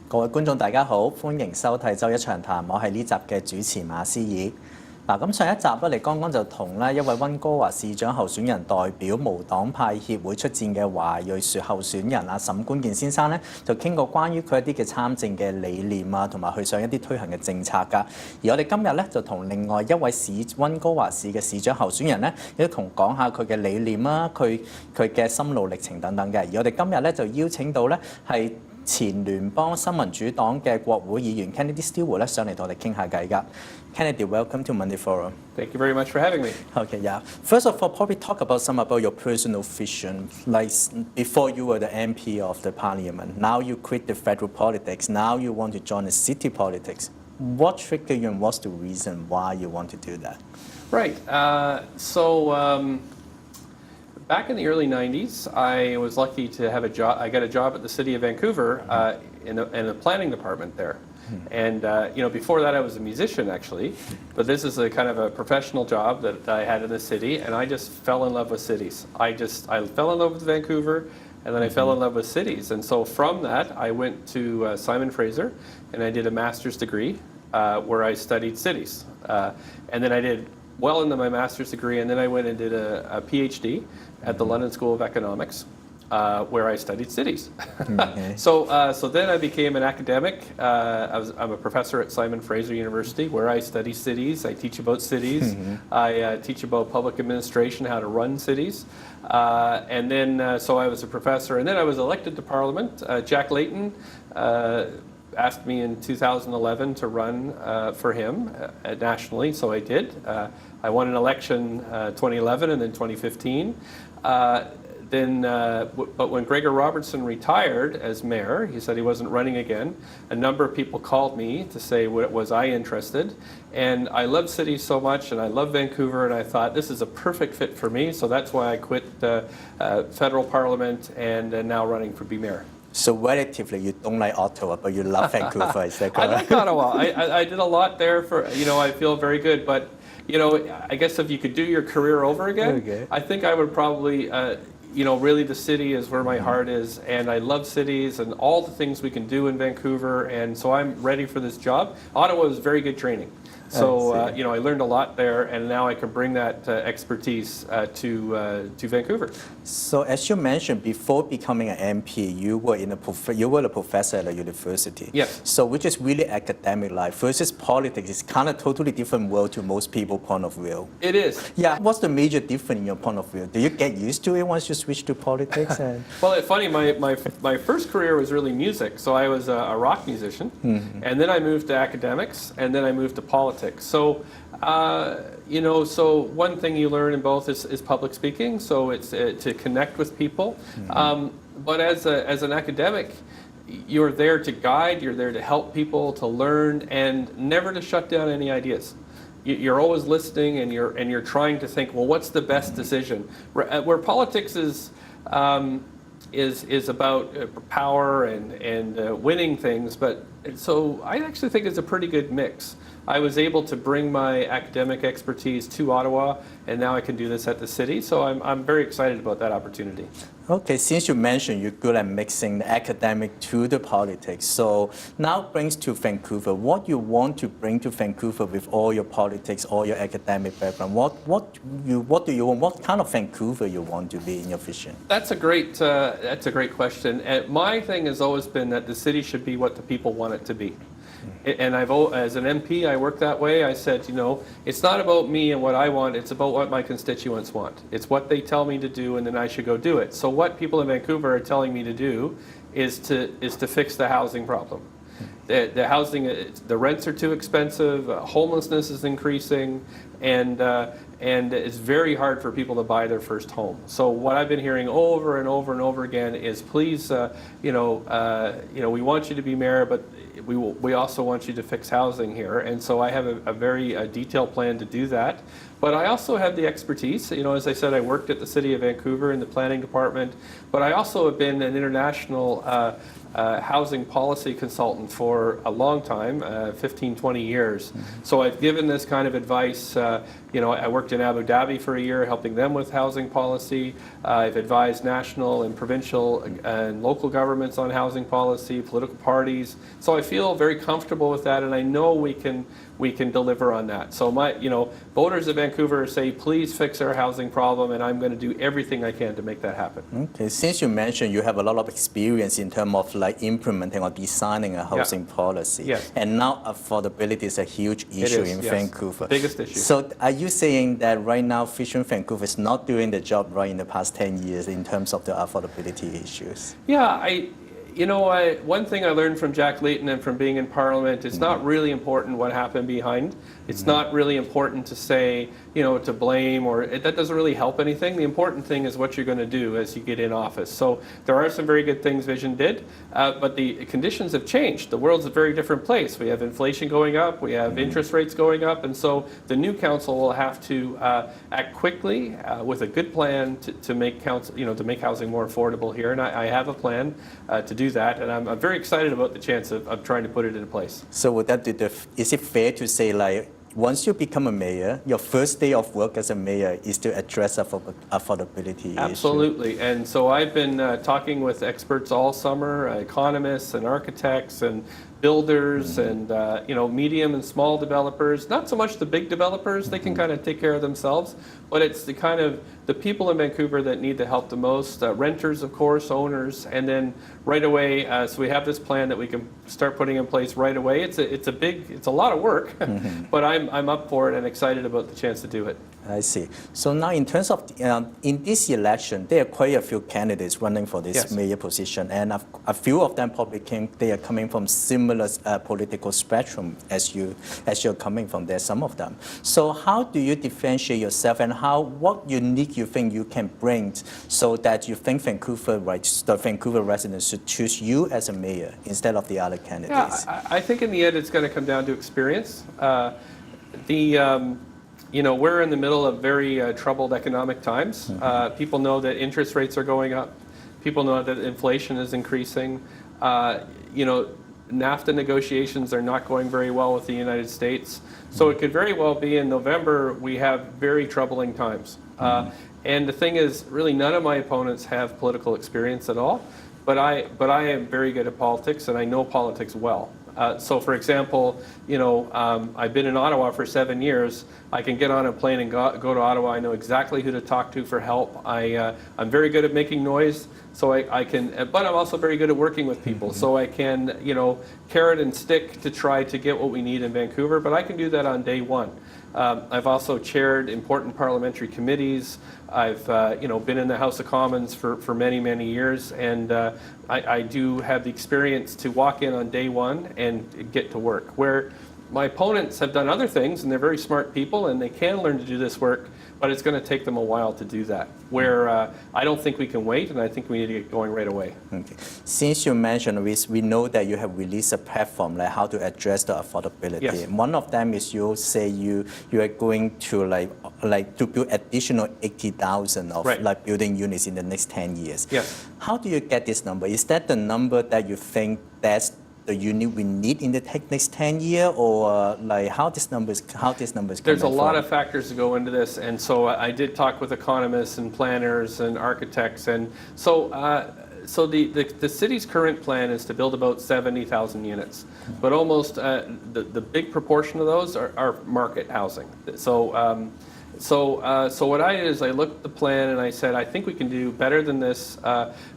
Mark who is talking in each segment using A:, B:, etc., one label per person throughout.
A: 各位觀眾大家好，歡迎收睇週一長談，我係呢集嘅主持馬思爾。咁上一集咧，你剛剛就同一位溫哥華市長候選人代表無黨派協會出戰嘅華裔候選人沈官健先生咧，就傾過關於佢一啲嘅參政嘅理念啊，同埋佢想一啲推行嘅政策㗎。而我哋今日咧就同另外一位溫哥華市嘅市長候選人咧，亦都同講下佢嘅理念啦，佢嘅心路歷程等等嘅。而我哋今日咧就邀請到咧係前聯邦新民主黨嘅國會議員 Kennedy Stewart 咧上嚟同我哋傾下偈㗎。Kennedy, welcome to Monday Forum.
B: Thank you very much for having me.
A: Okay, yeah. First of all, probably talk about your personal vision. Like before you were the MP of the Parliament, now you quit the federal politics. Now you want to join the city politics. What triggered you, and what's the reason why you want to do that?
B: Right. Back in the early 90s, I was lucky to have a job. I got a job at the city of Vancouver in the planning department there. And before that, I was a musician actually, but this is a kind of a professional job that I had in the city, and I just fell in love with cities. I fell in love with Vancouver, and then I fell in love with cities. And so from that, I went to Simon Fraser, and I did a master's degree where I studied cities. And then I did well into my master's degree, and then I went and did a PhD at the London School of Economics, where I studied cities.
A: Okay.
B: So then I became an academic. I'm a professor at Simon Fraser University, where I study cities. I teach about cities. I teach about public administration, how to run cities. And then, so I was a professor, and then I was elected to Parliament. Jack Layton asked me in 2011 to run for him nationally, so I did. I won an election 2011 and then 2015. But when Gregor Robertson retired as mayor, he said he wasn't running again. A number of people called me to say, was I interested? And I love cities so much, and I love Vancouver, and I thought this is a perfect fit for me. So that's why I quit federal parliament and now running for be mayor.
A: So relatively, you don't like Ottawa, but you love Vancouver, is that correct?
B: I like Ottawa. I did a lot there for, I feel very good. But, I guess if you could do your career over again,
A: Okay.
B: I think I would probably, really the city is where my heart is. And I love cities and all the things we can do in Vancouver. And so I'm ready for this job. Ottawa is very good training. So, I learned a lot there, and now I can bring that expertise to Vancouver.
A: So as you mentioned, before becoming an MP, you were a professor at a university.
B: Yes.
A: So which is really academic life versus politics. It's kind of totally different world to most people's point of view.
B: It is.
A: Yeah. What's the major difference in your point of view? Do you get used to it once you switch to politics?
B: Well, it's funny. My first career was really music. So I was a rock musician, and then I moved to academics, and then I moved to politics. So, so one thing you learn in both is public speaking. So it's to connect with people. But as an academic, you're there to guide. You're there to help people, to learn, and never to shut down any ideas. You're always listening, and you're trying to think, well, what's the best decision? Where politics is about power and winning things, but so I actually think it's a pretty good mix. I was able to bring my academic expertise to Ottawa, and now I can do this at the city. So I'm very excited about that opportunity.
A: Okay, since you mentioned you're good at mixing the academic to the politics, so now brings to Vancouver, what you want to bring to Vancouver with all your politics, all your academic background, what do you want, what kind of Vancouver you want to be in your vision? That's a
B: great question. And my thing has always been that the city should be what the people want it to be. And as an MP, I work that way. I said, it's not about me and what I want. It's about what my constituents want. It's what they tell me to do, and then I should go do it. So what people in Vancouver are telling me to do is to fix the housing problem. The housing, the rents are too expensive. Homelessness is increasing, and it's very hard for people to buy their first home. So what I've been hearing over and over and over again is, please, we want you to be mayor, but we also want you to fix housing here. And so I have a very detailed plan to do that. But I also have the expertise. As I said, I worked at the City of Vancouver in the planning department, but I also have been an international housing policy consultant for a long time, 15, 20 years. So I've given this kind of advice, I worked in Abu Dhabi for a year helping them with housing policy. I've advised national and provincial and local governments on housing policy, political parties. So I feel very comfortable with that, and I know we can deliver on that. So voters of Vancouver say, please fix our housing problem, and I'm going to do everything I can to make that happen.
A: Okay, since you mentioned you have a lot of experience in terms of implementing or designing a housing policy,
B: yes.
A: And now affordability is a huge issue in Vancouver.
B: Biggest issue.
A: So are you saying that right now Fisher & Vancouver is not doing the job right in the past 10 years in terms of the affordability issues?
B: Yeah, one thing I learned from Jack Layton and from being in Parliament, it's not really important what happened behind. It's not really important to say, to blame, or that doesn't really help anything. The important thing is what you're going to do as you get in office. So there are some very good things Vision did, but the conditions have changed. The world's a very different place. We have inflation going up, we have interest rates going up, and so the new council will have to act quickly with a good plan to make to make housing more affordable here. And I have a plan to do that, and I'm very excited about the chance of trying to put it in place.
A: So would that is it fair to say once you become a mayor, your first day of work as a mayor is to address affordability
B: Absolutely.
A: issue?
B: And so I've been talking with experts all summer, economists and architects and builders and medium and small developers. Not so much the big developers, they can kind of take care of themselves, but it's the people in Vancouver that need the help the most. Renters, of course, owners, and then right away. So we have this plan that we can start putting in place right away. It's a lot of work, but I'm up for it and excited about the chance to do it.
A: I see. So now in terms of, in this election, there are quite a few candidates running for this mayor position, and a few of them probably they are coming from similar political spectrum as you're coming from there, some of them. So how do you differentiate yourself, and what unique you think you can bring so that you think the Vancouver residents should choose you as a mayor instead of the other candidates?
B: Yeah, I think in the end it's going to come down to experience. We're in the middle of very troubled economic times. People know that interest rates are going up. People know that inflation is increasing. NAFTA negotiations are not going very well with the United States. So it could very well be in November we have very troubling times. And the thing is, really none of my opponents have political experience at all. But I am very good at politics, and I know politics well. So, for example, I've been in Ottawa for 7 years. I can get on a plane and go to Ottawa. I know exactly who to talk to for help. I'm very good at making noise, so I can. But I'm also very good at working with people, so I can, carrot and stick to try to get what we need in Vancouver. But I can do that on day one. I've also chaired important parliamentary committees. I've been in the House of Commons for many, many years, and I do have the experience to walk in on day one and get to work. Where my opponents have done other things, and they're very smart people, and they can learn to do this work, but it's going to take them a while to do that. Where I don't think we can wait, and I think we need to get going right away. Okay.
A: Since you mentioned, we know that you have released a platform like how to address the affordability.
B: Yes.
A: One of them is you say you are going to to build additional 80,000 of building units in the next 10 years.
B: Yes.
A: How do you get this number? Is that the number that you think that's the unit we need in the next 10 years, or how this number is
B: There's a lot of factors to go into this, and so I did talk with economists and planners and architects, and so the city's current plan is to build about 70,000 units, but almost the big proportion of those are market housing. So what I did is I looked at the plan and I said, I think we can do better than this.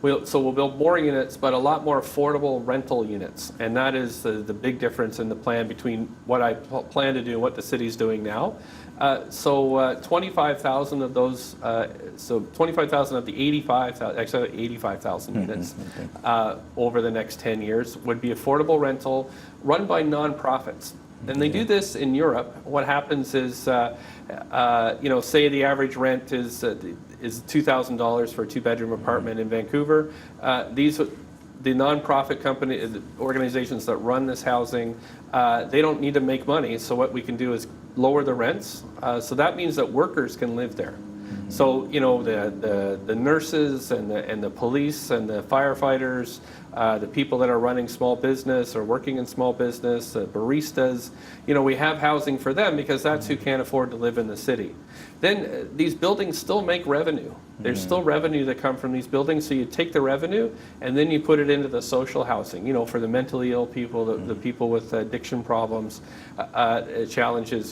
B: We'll build more units, but a lot more affordable rental units. And that is the big difference in the plan between what I plan to do and what the city's doing now. 25,000 of those, 25,000 of the 85,000 units over the next 10 years would be affordable rental run by nonprofits. And they do this in Europe. What happens is, say the average rent is $2,000 for a two-bedroom apartment in Vancouver. The nonprofit organizations that run this housing, they don't need to make money. So what we can do is lower the rents. So that means that workers can live there. So, you know, the nurses and the police and the firefighters, the people that are running small business or working in small business, baristas, you know, we have housing for them because that's who can't afford to live in the city. Then these buildings still make revenue. There's still revenue that come from these buildings, so you take the revenue and then you put it into the social housing, you know, for the mentally ill people, the people with addiction problems, challenges.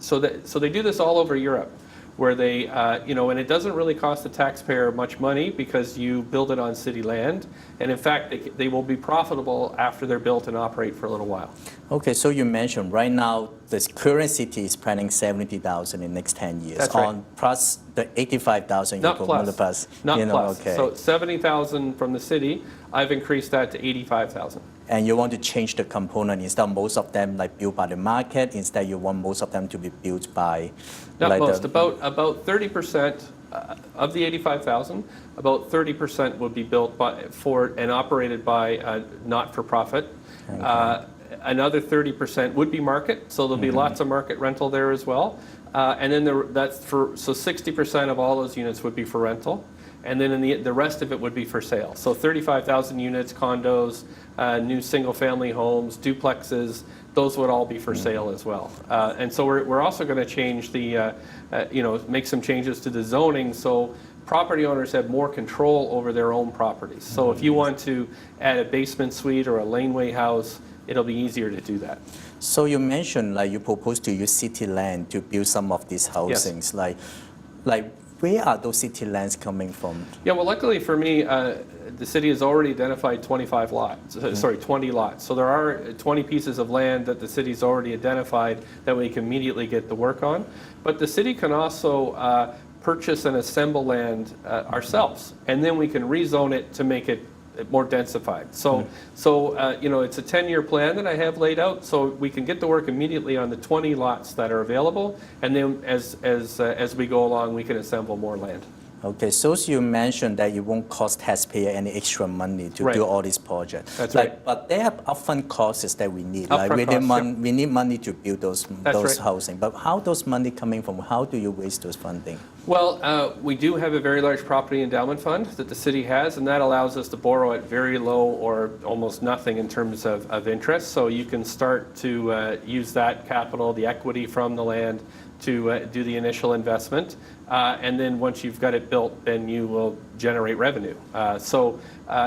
B: So they do this all over Europe, where they, you know, and it doesn't really cost the taxpayer much money because you build it on city land, and in fact, they will be profitable after they're built and operate for a little while.
A: Okay, so you mentioned right now this current city is planning 70,000 in the next 10 years.
B: That's right.
A: On plus the 85,000 you
B: Not
A: put
B: plus.
A: on the plus.
B: Not
A: you know,
B: plus.
A: Okay.
B: So 70,000 from the city, I've increased that to 85,000.
A: And you want to change the component instead of most of them like built by the market, instead you want most of them to be built by
B: Not
A: like
B: most, about 30% of the 85,000, about 30% would be built for and operated by not-for-profit.
A: Okay.
B: Another 30% would be market, so there'll be lots of market rental there as well. And then so 60% of all those units would be for rental. And then the rest of it would be for sale. So 35,000 units, condos, new single-family homes, duplexes, those would all be for sale as well. And so we're also going to change make some changes to the zoning so property owners have more control over their own properties. So if you want to add a basement suite or a laneway house, it'll be easier to do that.
A: So you mentioned like you propose to use city land to build some of these housings.
B: Yes.
A: Like where are those city lands coming from?
B: Yeah, well, luckily for me, the city has already identified 20 lots. So there are 20 pieces of land that the city's already identified that we can immediately get the work on. But the city can also purchase and assemble land ourselves, and then we can rezone it to make it more densified. So you know, it's a 10-year plan that I have laid out, so we can get to work immediately on the 20 lots that are available, and then as we go along, we can assemble more land.
A: Okay, so you mentioned that it won't cost taxpayer any extra money to
B: Right.
A: do all these projects.
B: That's
A: like,
B: right.
A: But they have upfront costs that we need.
B: Upfront
A: We need,
B: costs,
A: we need money to build those
B: right.
A: housing. But how those money coming from? How do you raise those funding?
B: Well, we do have a very large property endowment fund that the city has, and that allows us to borrow at very low or almost nothing in terms of interest. So you can start to use that capital, the equity from the land, to do the initial investment. And then once you've got it built, then you will generate revenue. So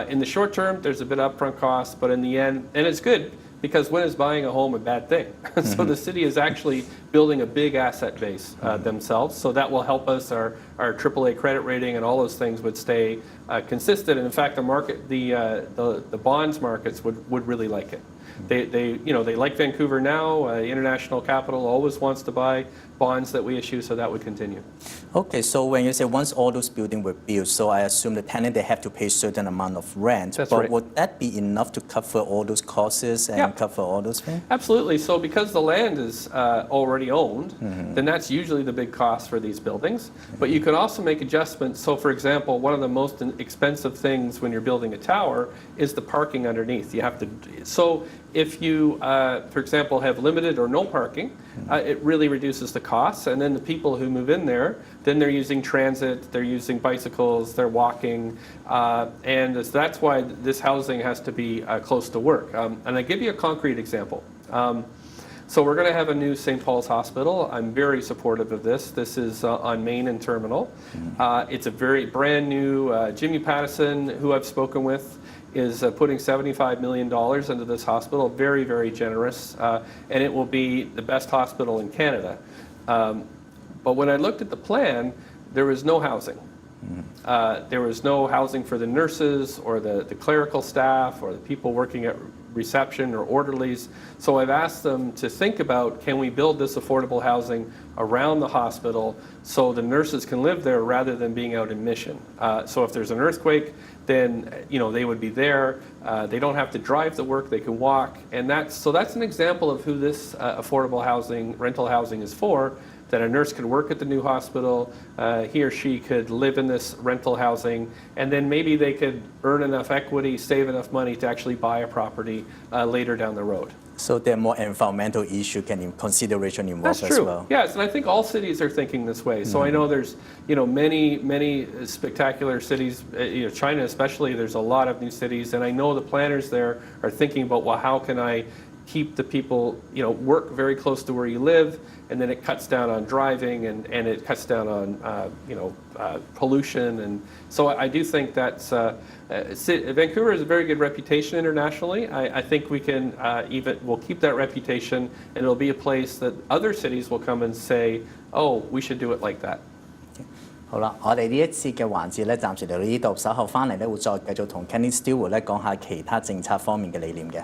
B: in the short term, there's a bit of upfront cost, but in the end, and it's good, because when is buying a home a bad thing? So the city is actually building a big asset base themselves, so that will help us. Our AAA credit rating and all those things would stay consistent. And in fact, the bonds markets would really like it. They like Vancouver now. International capital always wants to buy bonds that we issue, so that would continue.
A: Okay, so when you say once all those buildings were built, so I assume the tenant, they have to pay a certain amount of rent.
B: That's
A: but
B: right.
A: would that be enough to cover all those costs and
B: Yeah.
A: cover all those things?
B: Absolutely. So because the land is already owned, then that's usually the big cost for these buildings. But you could also make adjustments. So for example, one of the most expensive things when you're building a tower is the parking underneath. So if you, for example, have limited or no parking, it really reduces the costs. And then the people who move in there, then they're using transit, they're using bicycles, they're walking. And that's why this housing has to be close to work. And I give you a concrete example. So we're going to have a new St. Paul's Hospital. I'm very supportive of this. This is on Main and Terminal. It's a very brand new, Jimmy Pattison, who I've spoken with, is putting $75 million into this hospital, very, very generous, and it will be the best hospital in Canada. But when I looked at the plan, there was no housing. There was no housing for the nurses or the clerical staff or the people working at reception or orderlies. So I've asked them to think about, can we build this affordable housing around the hospital so the nurses can live there rather than being out in mission. So if there's an earthquake, then they would be there. They don't have to drive to work, they can walk. And that's an example of who this affordable housing, rental housing is for, that a nurse could work at the new hospital, he or she could live in this rental housing, and then maybe they could earn enough equity, save enough money to actually buy a property later down the road.
A: So there are more environmental issue can consideration involved
B: That's
A: as
B: true.
A: well.
B: Yes, and I think all cities are thinking this way. So I know there's, many spectacular cities, China especially, there's a lot of new cities, and I know the planners there are thinking about, well, how can I keep the people, work very close to where you live, and then it cuts down on driving and it cuts down on, pollution. And so I do think that's, Vancouver has a very good reputation internationally. I think we can we'll keep that reputation, and it'll be a place that other cities will come and say, oh, we should do it like that.
A: 好啦，我哋呢一次嘅環節咧，暫時嚟到呢度，稍後翻嚟咧會再繼續同 Kenny Stewart 咧講下其他政策方面嘅理念嘅。